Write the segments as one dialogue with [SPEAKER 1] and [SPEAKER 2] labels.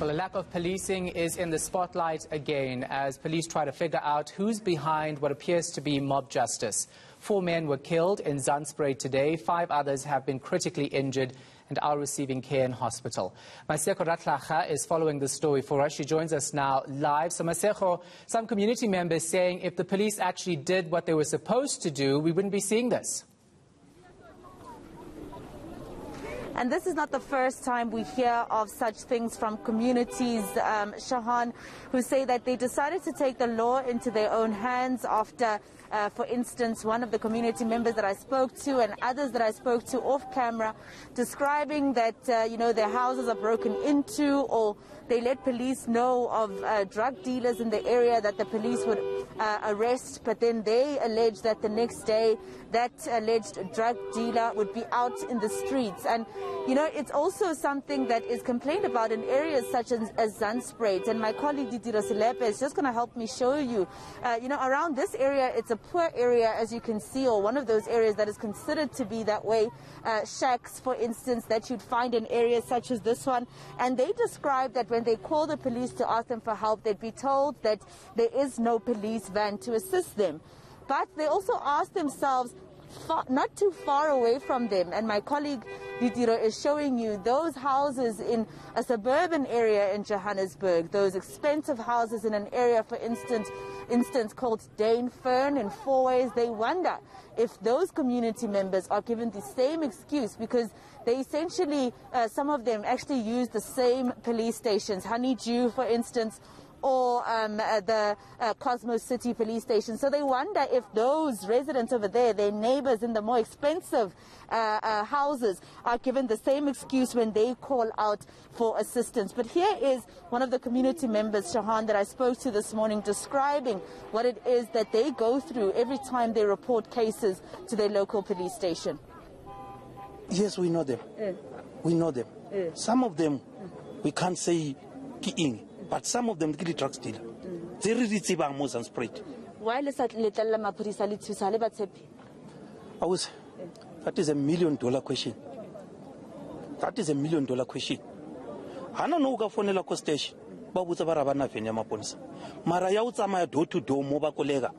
[SPEAKER 1] Well, a lack of policing is in the spotlight again as police try to figure out who's behind what appears to be mob justice. 4 men were killed in Zandspruit today. 5 others have been critically injured and are receiving care in hospital. Masego Rahlaga is following the story for us. She joins us now live. So, Masego, some community members saying if the police actually did what they were supposed to do, we wouldn't be seeing this.
[SPEAKER 2] And this is not the first time we hear of such things from communities, Shahan, who say that they decided to take the law into their own hands after, for instance, one of the community members that I spoke to and others that I spoke to off camera describing that, their houses are broken into, or they let police know of drug dealers in the area that the police would arrest, but then they allege that the next day that alleged drug dealer would be out in the streets. And it's also something that is complained about in areas such as Zandspruit. And my colleague Didiro Selepe is just going to help me show you. Around this area, it's a poor area, as you can see, or one of those areas that is considered to be that way. Shacks, for instance, that you'd find in areas such as this one. And they describe that when they call the police to ask them for help, they'd be told that there is no police van to assist them. But they also ask themselves, not too far away from them, and my colleague Didiro is showing you those houses in a suburban area in Johannesburg, those expensive houses in an area, for instance called Dane Fern in Fourways. They wonder if those community members are given the same excuse, because they essentially, some of them actually use the same police stations, Honeydew, for instance, or the Cosmos City police station. So they wonder if those residents over there, their neighbors in the more expensive houses, are given the same excuse when they call out for assistance. But here is one of the community members, Shahan, that I spoke to this morning, describing what it is that they go through every time they report cases to their local police station.
[SPEAKER 3] Yes, we know them. We know them. Some of them, we can't say kiing. But some of them are drug dealers. They really tsebang mo Zandspruit.
[SPEAKER 2] Why le sa letella maphodisa le thusa le ba tshepi?
[SPEAKER 3] That is $1 million question. That is $1 million question. Hana no ka fonela ko station ba botsa ba ra bana vene ya maponisa. Mara ya o tsamaya door to door mo ba kolega.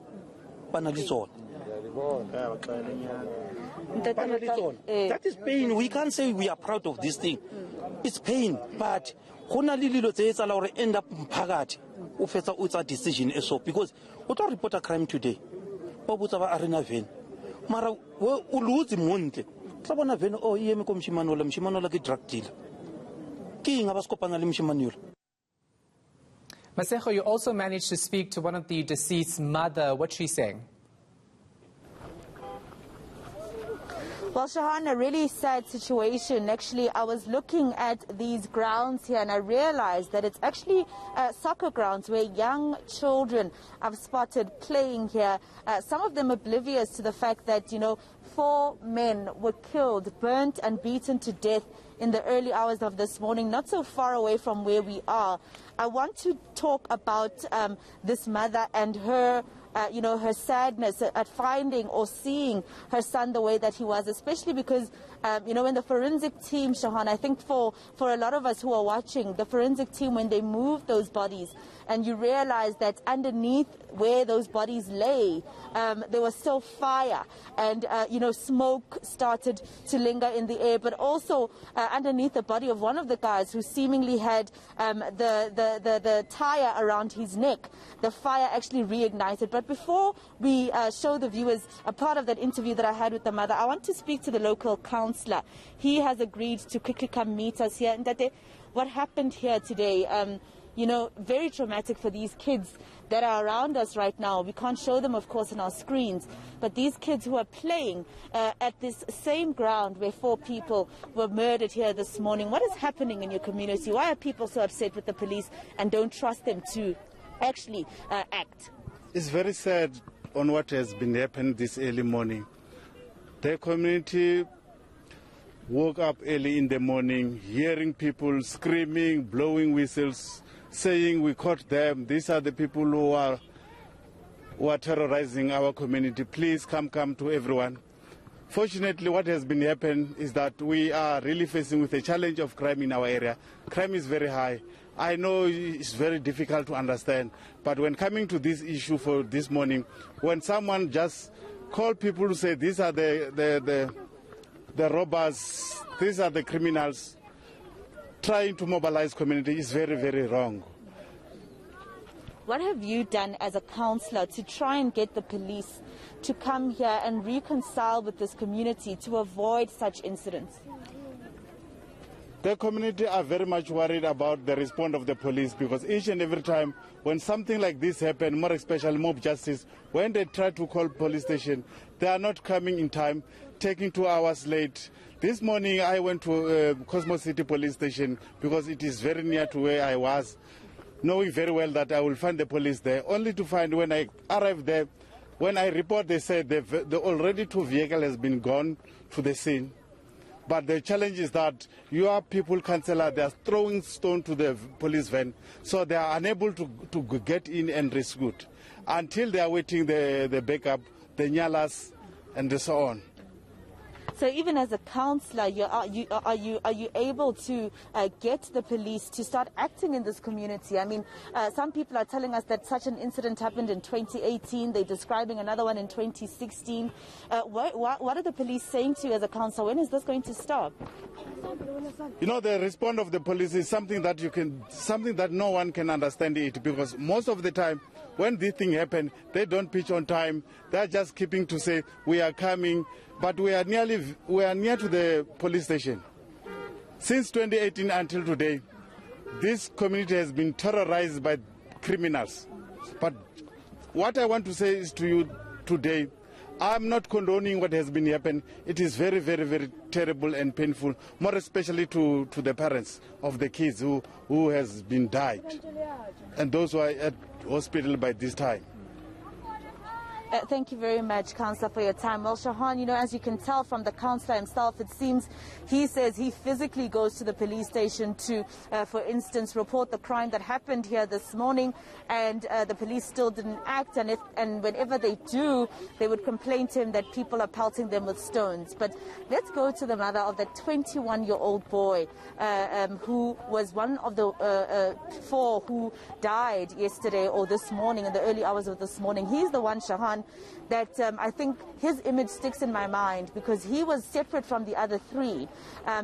[SPEAKER 3] Bana le tsona. That is pain. We can't say we are proud of this thing. It's pain, but end up a decision because we don't report a crime today. Arena vein. Mara lose monte. Vein drug dealer.
[SPEAKER 1] Masego, you also managed to speak to one of the deceased's mother. What's she saying?
[SPEAKER 2] Well, Shahan, a really sad situation. Actually, I was looking at these grounds here and I realized that it's actually soccer grounds where young children I've spotted playing here. Some of them oblivious to the fact that, 4 men were killed, burnt and beaten to death in the early hours of this morning, not so far away from where we are. I want to talk about this mother and her her sadness at finding or seeing her son the way that he was, especially because, when the forensic team, Shahan, I think for a lot of us who are watching, the forensic team, when they moved those bodies, and you realize that underneath where those bodies lay, there was still fire, and, smoke started to linger in the air, but also underneath the body of one of the guys who seemingly had the tire around his neck, the fire actually reignited. But before we show the viewers a part of that interview that I had with the mother, I want to speak to the local councillor. He has agreed to quickly come meet us here. And that what happened here today, very traumatic for these kids that are around us right now. We can't show them, of course, on our screens, but these kids who are playing at this same ground where 4 people were murdered here this morning. What is happening in your community? Why are people so upset with the police and don't trust them to actually act?
[SPEAKER 4] It's very sad on what has been happening this early morning. The community woke up early in the morning, hearing people screaming, blowing whistles, saying we caught them. These are the people who are terrorizing our community. Please come to everyone. Fortunately, what has been happening is that we are really facing with a challenge of crime in our area. Crime is very high. I know it's very difficult to understand, but when coming to this issue for this morning, when someone just call people to say these are the robbers, these are the criminals, trying to mobilize community is very, very wrong.
[SPEAKER 2] What have you done as a councillor to try and get the police to come here and reconcile with this community to avoid such incidents?
[SPEAKER 4] The community are very much worried about the response of the police, because each and every time when something like this happens, more especially mob justice, when they try to call police station, they are not coming in time, taking 2 hours late. This morning I went to Cosmos City police station because it is very near to where I was, knowing very well that I will find the police there, only to find when I arrived there, when I report, they said the already 2 vehicles has been gone to the scene. But the challenge is that your people, councillor, they are throwing stone to the police van, so they are unable to get in and rescue until they are waiting the backup, the nyalas, and so on.
[SPEAKER 2] So even as a councillor, are you able to get the police to start acting in this community? I mean, some people are telling us that such an incident happened in 2018. They're describing another one in 2016. What are the police saying to you as a councillor? When is this going to stop?
[SPEAKER 4] You know, the response of the police is something that no one can understand it, because most of the time when this thing happens, they don't pitch on time. They're just keeping to say we are coming, but we are near to the police station. Since 2018 until today, this community has been terrorized by criminals. But what I want to say is to you today, I'm not condoning what has been happening. It is very, very, very terrible and painful, more especially to the parents of the kids who has been died and those who are at hospital by this time.
[SPEAKER 2] Thank you very much, Councillor, for your time. Well, Shahan, you know, as you can tell from the councillor himself, it seems he says he physically goes to the police station to, for instance, report the crime that happened here this morning, and the police still didn't act, and whenever they do, they would complain to him that people are pelting them with stones. But let's go to the mother of that 21-year-old boy who was one of the 4 who died yesterday or this morning, in the early hours of this morning. He's the one, Shahan, that I think his image sticks in my mind, because he was separate from the other 3.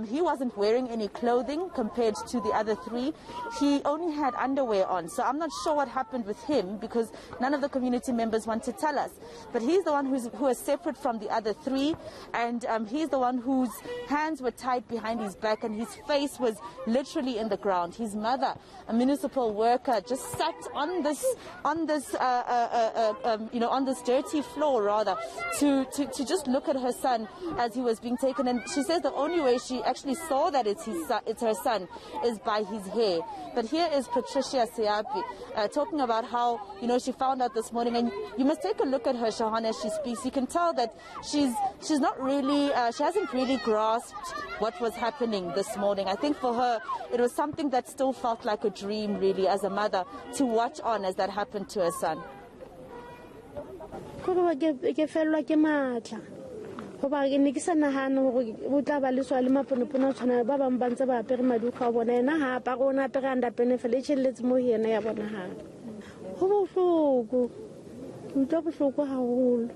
[SPEAKER 2] He wasn't wearing any clothing compared to the other 3. He only had underwear on. So I'm not sure what happened with him, because none of the community members want to tell us. But he's the one who is separate from the other 3, and he's the one whose hands were tied behind his back and his face was literally in the ground. His mother, a municipal worker, just sat on this dirty floor, rather, to just look at her son as he was being taken. And she says the only way she actually saw that it's her son is by his hair. But here is PATRICIA talking about how, you know, she found out this morning, and you must take a look at her, Shahan, as she speaks. You can tell that she's not really, she hasn't really grasped what was happening this morning. I think for her, it was something that still felt like a dream, really, as a mother, to watch on as that happened to her son.
[SPEAKER 5] Ke fellwa ke matla goba ke ne ke sa nagana gore o tla ba le swa le maponopona tshwana ba bang ba ntse ba apere maduka a bona ena ga apa go na apere anda pene fele tšheletse mo yena ya bona ga go bohloko ke utlwa bohloko haholo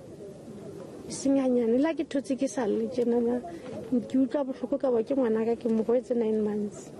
[SPEAKER 5] senganyane la ke thotse ke sa le tjena ke utlwa bohloko ka ba ke ngwana ka ke mo goetse 9 months.